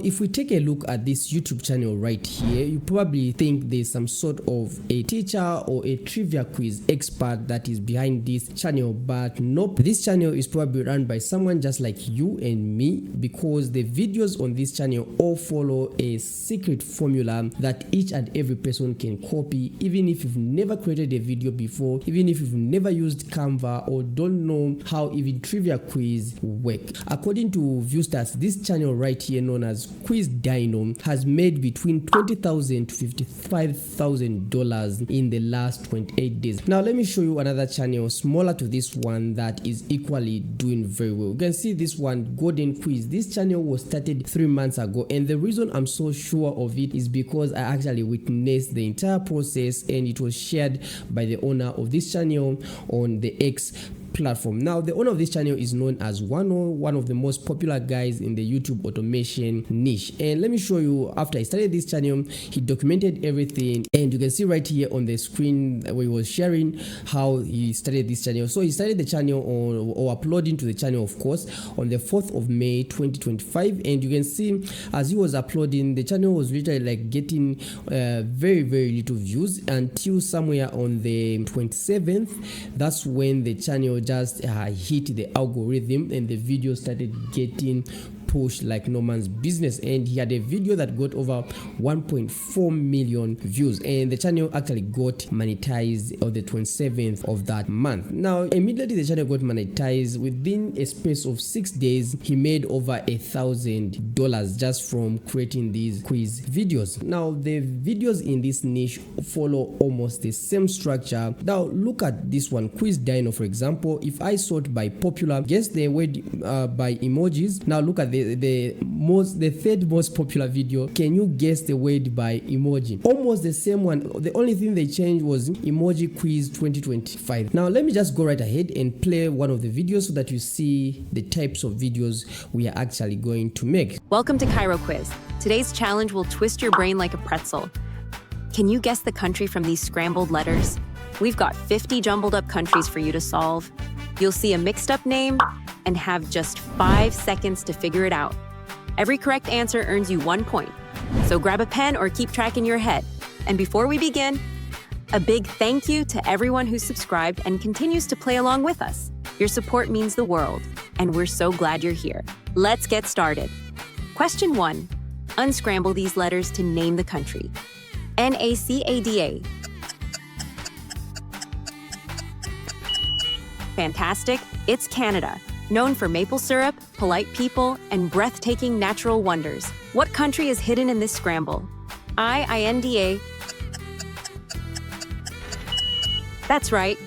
If we take a look at this YouTube channel right here, you probably think there's some sort of a teacher or a trivia quiz expert that is behind this channel, but nope. This channel is probably run by someone just like you and me, because the videos on this channel all follow a secret formula that each and every person can copy, even if you've never created a video before, even if you've never used Canva or don't know how even trivia quiz work. According to ViewStats, this channel right here, known as Quiz Dino, has made between $20,000 to $55,000 in the last 28 days. Now let me show you another channel smaller to this one that is equally doing very well. You can see this one, Golden Quiz. This channel was started 3 months ago, and the reason I'm so sure of it is because I actually witnessed the entire process, and it was shared by the owner of this channel on the X platform. Now the owner of this channel is known as one of the most popular guys in the YouTube automation niche, and let me show you. After I started this channel, he documented everything, and you can see right here on the screen where he was sharing how he started this channel. So he started the channel or uploading to the channel, of course, on the 4th of May 2025, and you can see as he was uploading, the channel was literally like getting very little views until somewhere on the 27th. That's when the channel just hit the algorithm and the video started getting pushed like no man's business, and he had a video that got over 1.4 million views, and the channel actually got monetized on the 27th of that month. Now immediately the channel got monetized. Within a space of 6 days, he made over $1,000 just from creating these quiz videos. Now the videos in this niche follow almost the same structure. Now look at this one, Quiz Dino, for example. If I sort by popular, guess the word by emojis. Now look at the third most popular video. Can you guess the word by emoji? Almost the same one. The only thing they changed was emoji quiz 2025. Now let me just go right ahead and play one of the videos so that you see the types of videos we are actually going to make. Welcome to Cairo Quiz. Today's challenge will twist your brain like a pretzel. Can you guess the country from these scrambled letters? We've got 50 jumbled up countries for you to solve. You'll see a mixed up name and have just 5 seconds to figure it out. Every correct answer earns you 1 point. So grab a pen or keep track in your head. And before we begin, a big thank you to everyone who's subscribed and continues to play along with us. Your support means the world, and we're so glad you're here. Let's get started. Question 1. Unscramble these letters to name the country. NACADA. Fantastic. It's Canada, known for maple syrup, polite people, and breathtaking natural wonders. What country is hidden in this scramble? INDA. That's right.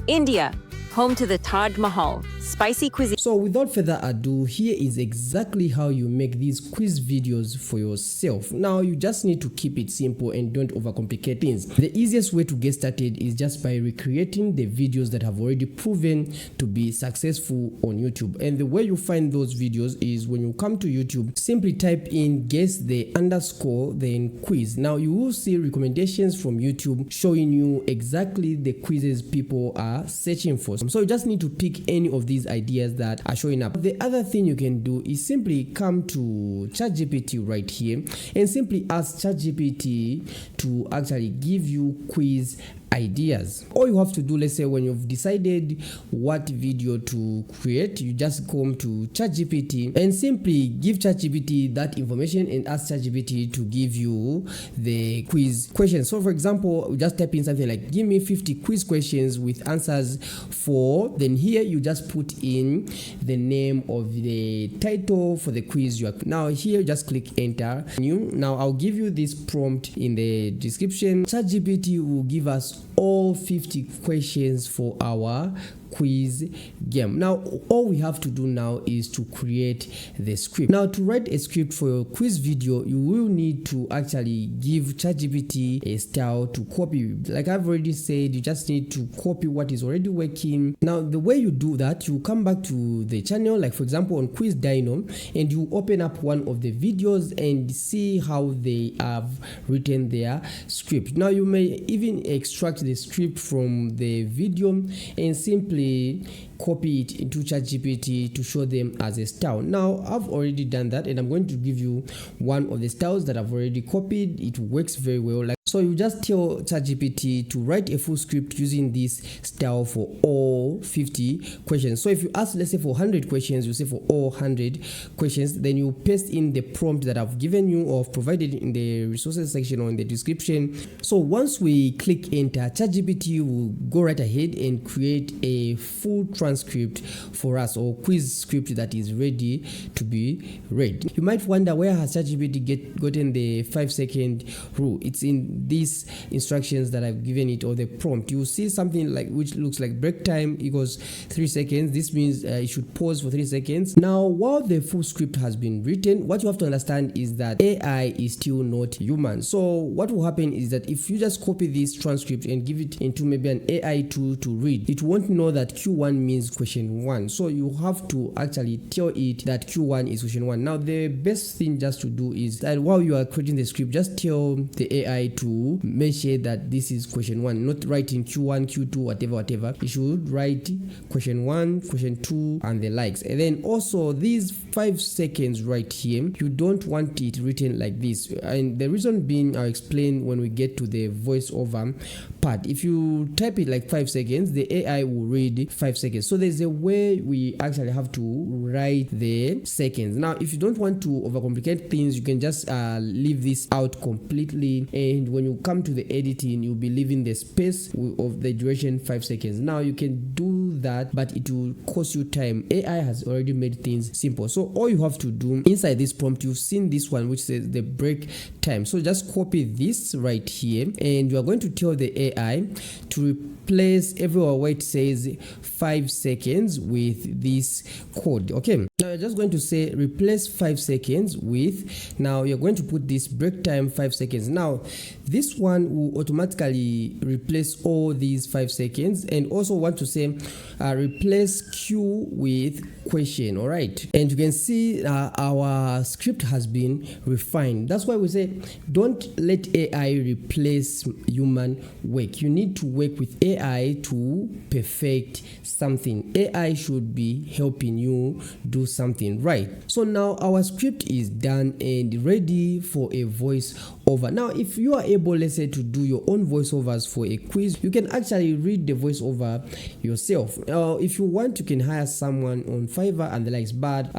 India, home to the Taj Mahal, spicy cuisine. So without further ado, here is exactly how you make these quiz videos for yourself. Now you just need to keep it simple and don't overcomplicate things. The easiest way to get started is just by recreating the videos that have already proven to be successful on YouTube. And the way you find those videos is when you come to YouTube, simply type in guess the underscore then quiz. Now you will see recommendations from YouTube showing you exactly the quizzes people are searching for. So you just need to pick any of these ideas that are showing up. The other thing you can do is simply come to ChatGPT right here and simply ask ChatGPT to actually give you quiz ideas. All you have to do, let's say when you've decided what video to create, you just come to ChatGPT and simply give ChatGPT that information and ask ChatGPT to give you the quiz questions. So for example, you just type in something like give me 50 quiz questions with answers for, then here you just put in the name of the title for the quiz you are. Now here just click enter. Now I'll give you this prompt in the description. ChatGPT will give us all 50 questions for our quiz game. Now all we have to do now is to create the script. Now to write a script for your quiz video, you will need to actually give ChatGPT a style to copy. Like I've already said, you just need to copy what is already working. Now the way you do that, you come back to the channel, like for example on Quiz Dino, and you open up one of the videos and see how they have written their script. Now you may even extract the script from the video and simply copy it into ChatGPT to show them as a style. Now I've already done that, and I'm going to give you one of the styles that I've already copied. It works very well. So you just tell ChatGPT to write a full script using this style for all 50 questions. So if you ask, let's say, for 100 questions, you say for all 100 questions, then you paste in the prompt that I've given you or provided in the resources section or in the description. So once we click enter, ChatGPT will go right ahead and create a full transcript for us, or quiz script that is ready to be read. You might wonder, where has ChatGPT gotten the 5-second rule? It's in these instructions that I've given it, or the prompt. You see something like which looks like break time equals 3 seconds. This means it should pause for 3 seconds. Now, while the full script has been written, what you have to understand is that AI is still not human. So what will happen is that if you just copy this transcript and give it into maybe an AI tool to read, it won't know that Q1 means question 1. So you have to actually tell it that Q1 is question 1. Now, the best thing just to do is that while you are creating the script, just tell the AI to mention that this is question 1, not writing Q1, Q2, whatever. You should write question 1, question 2, and the likes. And then also these 5 seconds right here, you don't want it written like this. And the reason being, I'll explain when we get to the voiceover part. If you type it like 5 seconds, the AI will read 5 seconds. So there's a way we actually have to write the seconds. Now, if you don't want to overcomplicate things, you can just leave this out completely, and when you come to the editing, you'll be leaving the space of the duration 5 seconds. Now you can do that, but it will cost you time. AI has already made things simple. So all you have to do inside this prompt, you've seen this one which says the break time. So just copy this right here, and you are going to tell the AI to replace everywhere where it says 5 seconds with this code. Okay, now you're just going to say replace 5 seconds with, now you're going to put this break time 5 seconds. Now this one will automatically replace all these 5 seconds, and also want to say replace Q with question. All right, and you can see our script has been refined. That's why we say don't let AI replace human work. You need to work with AI to perfect something. AI should be helping you do something, right? So now our script is done and ready for a voiceover. Now if you are able, let's say, to do your own voiceovers for a quiz, you can actually read the voiceover yourself. If you want, you can hire someone on Fiverr and the likes, but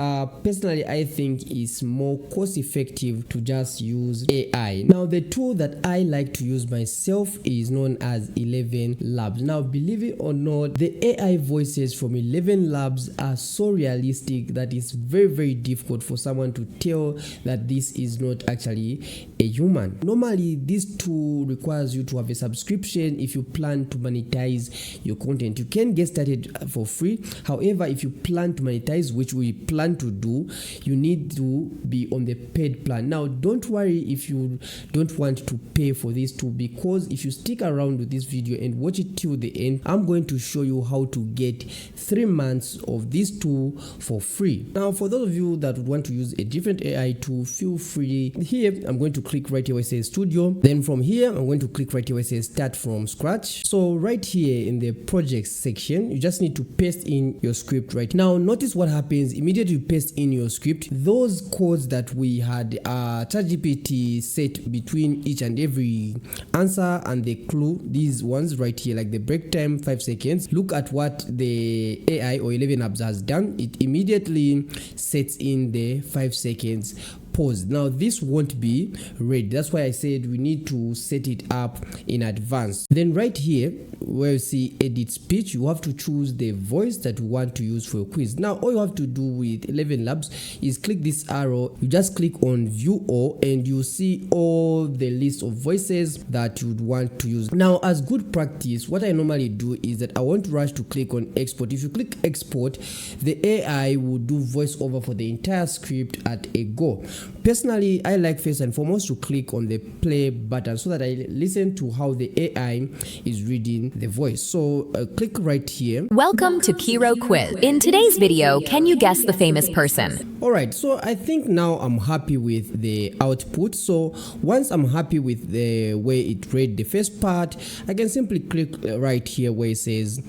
personally I think it's more cost effective to just use AI. Now the tool that I like to use myself is known as ElevenLabs. Now believe it or not, the AI voices from ElevenLabs are so realistic that it's very difficult for someone to tell that this is not actually a human. Normally this tool requires you to have a subscription if you plan to monetize your content. You can get started for free. However, if you plan to monetize, which we plan to do, you need to be on the paid plan. Now don't worry if you don't want to pay for this tool, because if you stick around with this video and watch it till the end, I'm going to show you how to get 3 months of this tool for free. Now for those of you that would want to use a different AI tool, feel free. Here I'm going to click right here where it says studio. Then from here I'm going to click right here where it says start from scratch. So right here in the projects section, you just need to paste in your script right now. Notice what happens immediately you paste in your script. Those codes that we had ChatGPT set between each and every answer and the clue, these ones right here, like the break time 5 seconds, look at what the AI or ElevenLabs has done. It immediately sets in the 5 seconds pause. Now this won't be read. That's why I said we need to set it up in advance. Then right here where you see edit speech, you have to choose the voice that you want to use for a quiz. Now all you have to do with ElevenLabs is click this arrow, you just click on view all, and you see all the list of voices that you would want to use. Now as good practice, what I normally do is that I want to rush to click on export. If you click export, the AI will do voiceover for the entire script at a go. Personally, I like first and foremost to click on the play button so that I listen to how the AI is reading the voice. So click right here. Welcome to Kiro Quiz. In today's video, can you guess the famous person? Alright, so I think now I'm happy with the output. So once I'm happy with the way it read the first part, I can simply click right here where it says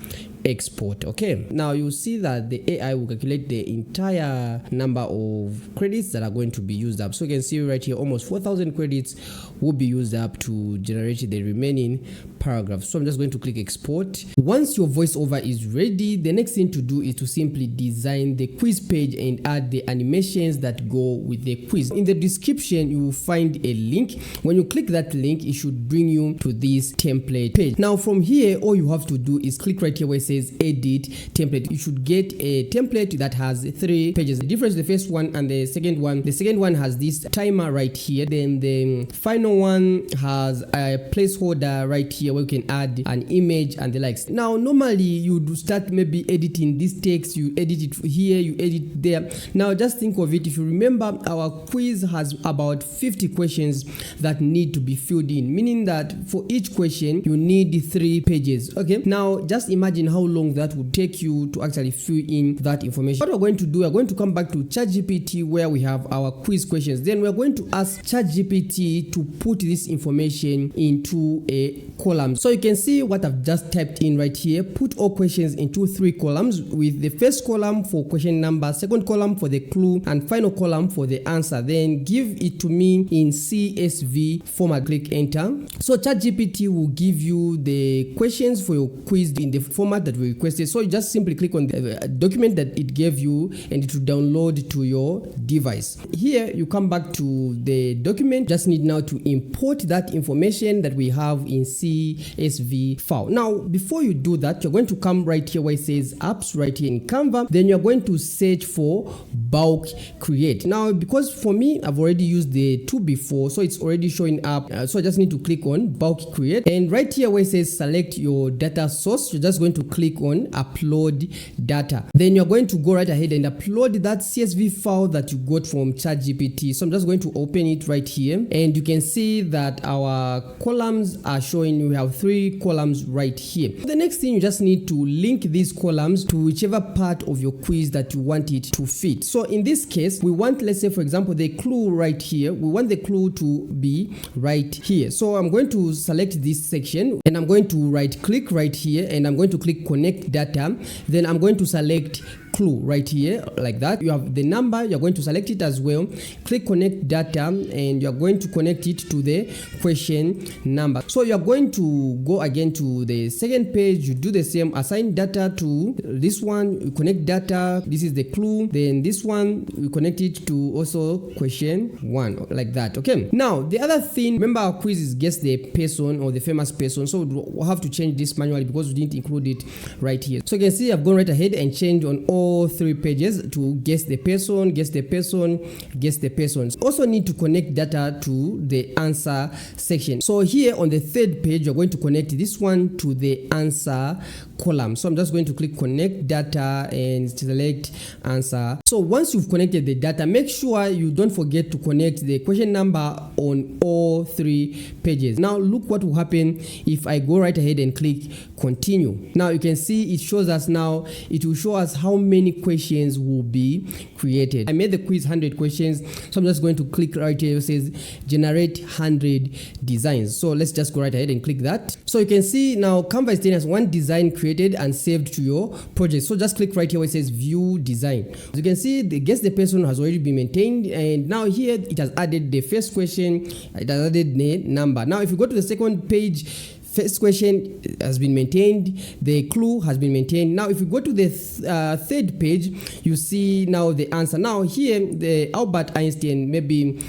export. Okay, now you see that the AI will calculate the entire number of credits that are going to be used up. So you can see right here almost 4,000 credits will be used up to generate the remaining paragraph. So I'm just going to click export. Once your voiceover is ready, the next thing to do is to simply design the quiz page and add the animations that go with the quiz. In the description you will find a link. When you click that link, it should bring you to this template page. Now from here, all you have to do is click right here where it says edit template. You should get a template that has 3 pages. The difference, the first one and the second one has this timer right here. Then the final one has a placeholder right here where you can add an image and the likes. Now normally you would start maybe editing this text, you edit it here, you edit there. Now just think of it, if you remember, our quiz has about 50 questions that need to be filled in, meaning that for each question you need 3 pages. Okay, now just imagine how long that would take you to actually fill in that information. What we're going to do, we're going to come back to ChatGPT where we have our quiz questions. Then we're going to ask ChatGPT to put this information into a column. So you can see what I've just typed in right here. Put all questions into 3 columns, with the first column for question number, second column for the clue, and final column for the answer. Then give it to me in CSV format. Click enter. So ChatGPT will give you the questions for your quiz in the format that we requested. So you just simply click on the document that it gave you and it will download to your device. Here you come back to the document. Just need now to import that information that we have in CSV file. Now before you do that, you're going to come right here where it says apps right here in Canva. Then you're going to search for Bulk Create. Now because for me I've already used the tool before, so it's already showing up, so I just need to click on Bulk Create, and right here where it says select your data source, you're just going to click on upload data. Then you're going to go right ahead and upload that CSV file that you got from ChatGPT. So I'm just going to open it right here, and you can see that our columns are showing. We have 3 columns right here. The next thing, you just need to link these columns to whichever part of your quiz that you want it to fit. So in this case, we want, let's say for example, the clue right here. We want the clue to be right here. So I'm going to select this section and I'm going to right click right here and I'm going to click connect data. Then I'm going to select clue right here like that. You have the number, you're going to select it as well. Click connect data and you're going to connect it to the question number. So you're going to go again to the second page. You do the same, assign data to this one, you connect data, this is the clue. Then this one you connect it to also question 1 like that. Okay, now the other thing, remember our quiz is guess the person or the famous person, so we'll have to change this manually because we didn't include it right here. So you can see I've gone right ahead and changed on all 3 pages to guess the person, guess the person, guess the person. Also need to connect data to the answer section. So here on the 3rd page, you're going to connect this one to the answer column. So I'm just going to click connect data and select answer. So once you've connected the data, make sure you don't forget to connect the question number on all 3 pages. Now look what will happen if I go right ahead and click continue. Now you can see it shows us now, it will show us how many questions will be created. I made the quiz 100 questions, so I'm just going to click right here. It says generate 100 designs. So let's just go right ahead and click that. So you can see now Canva is telling us 1 design created and saved to your project. So just click right here where it says view design. As you can see, the guess the person has already been maintained, and now here it has added the first question, it has added the number. Now if you go to the second page, first question has been maintained, the clue has been maintained. Now if you go to the 3rd page, you see now the answer. Now here the Albert Einstein, maybe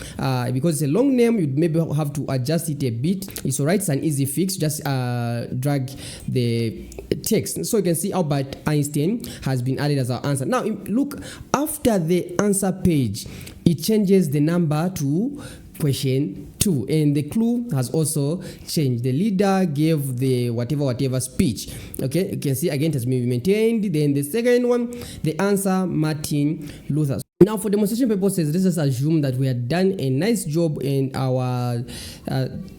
because it's a long name, you maybe have to adjust it a bit. It's alright, it's an easy fix. Just drag the text. So you can see Albert Einstein has been added as our answer. Now look, after the answer page, it changes the number to question 2, and the clue has also changed. The leader gave the whatever speech. Okay, you can see again it has been maintained. Then the second one, the answer, Martin Luther. Now, for demonstration purposes, let's just assume that we had done a nice job and our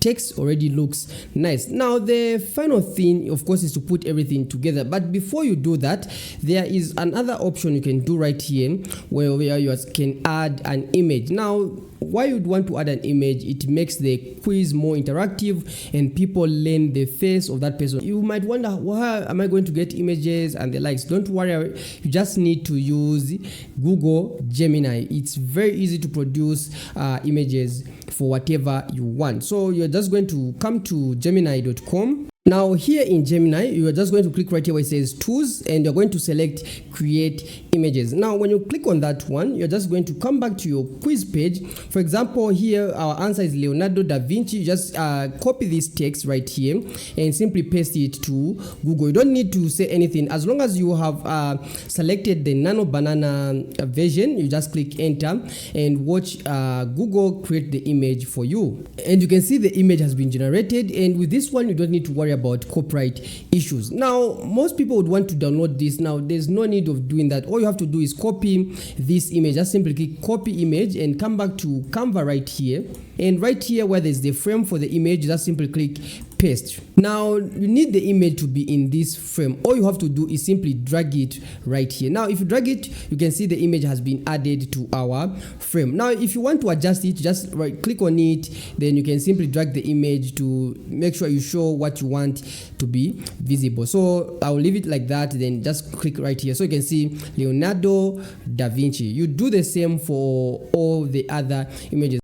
text already looks nice. Now, the final thing, of course, is to put everything together. But before you do that, there is another option you can do right here where you can add an image. Now, why you'd want to add an image? It makes the quiz more interactive and people learn the face of that person. You might wonder, where am I going to get images and the likes? Don't worry, you just need to use Google Gemini. It's very easy to produce images for whatever you want. So you're just going to come to gemini.com. Now here in Gemini, you are just going to click right here where it says tools, and you're going to select create images. Now when you click on that one, you're just going to come back to your quiz page. For example, here our answer is Leonardo da Vinci. Just copy this text right here and simply paste it to Google. You don't need to say anything. As long as you have selected the nano banana version, you just click enter and watch Google create the image for you. And you can see the image has been generated, and with this one you don't need to worry about copyright issues. Now most people would want to download this. Now there's no need of doing that. All you have to do is copy this image. Just simply click copy image and come back to Canva right here, and right here where there's the frame for the image, just simply click paste. Now you need the image to be in this frame. All you have to do is simply drag it right here. Now if you drag it, you can see the image has been added to our frame. Now if you want to adjust it, just right click on it, then you can simply drag the image to make sure you show what you want to be visible. So I'll leave it like that, then just click right here so you can see Leonardo da Vinci. You do the same for all the other images.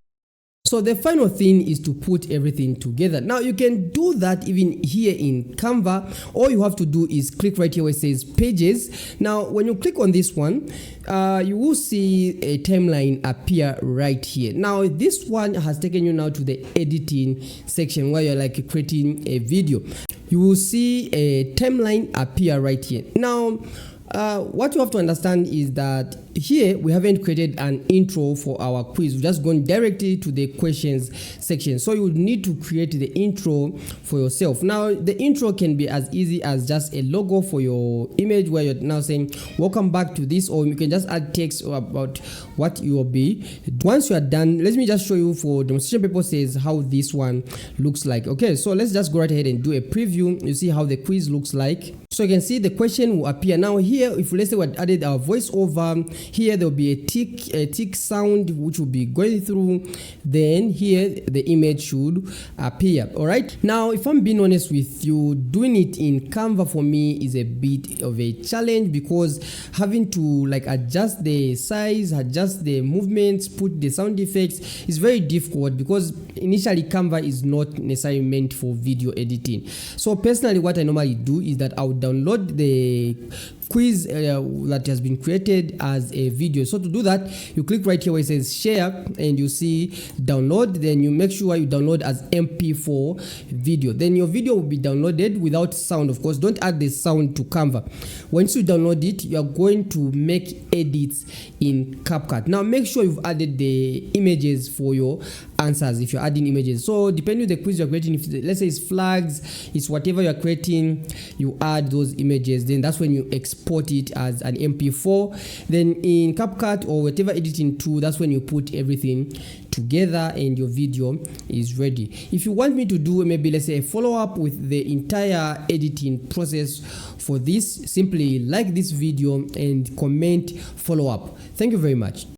So the final thing is to put everything together. Now you can do that even here in Canva. All you have to do is click right here where it says pages. Now when you click on this one, you will see a timeline appear right here. Now this one has taken you now to the editing section where you're like creating a video. You will see a timeline appear right here. Now what you have to understand is that here we haven't created an intro for our quiz. We've just gone directly to the questions section. So you would need to create the intro for yourself. Now the intro can be as easy as just a logo for your image where you're now saying welcome back to this, or you can just add text about what you will be. Once you are done, let me just show you for demonstration purposes how this one looks like. Okay, so let's just go right ahead and do a preview. You see how the quiz looks like. So you can see the question will appear. Now here, if let's say we added our voiceover, here there will be a tick sound which will be going through. Then here the image should appear. All right. Now, if I'm being honest with you, doing it in Canva for me is a bit of a challenge because having to like adjust the size, adjust the movements, put the sound effects is very difficult because initially Canva is not necessarily meant for video editing. So personally, what I normally do is that I would download the quiz that has been created as a video. So to do that, you click right here where it says share and you see download. Then you make sure you download as MP4 video. Then your video will be downloaded without sound. Of course, don't add the sound to Canva. Once you download it, you are going to make edits in CapCut. Now make sure you've added the images for your answers if you're adding images. So depending on the quiz you're creating, if let's say it's flags, it's whatever you're creating, you add those images. Then that's when you export it as an MP4. Then in CapCut or whatever editing tool, that's when you put everything together and your video is ready. If you want me to do maybe let's say a follow-up with the entire editing process for this, simply like this video and comment follow-up. Thank you very much.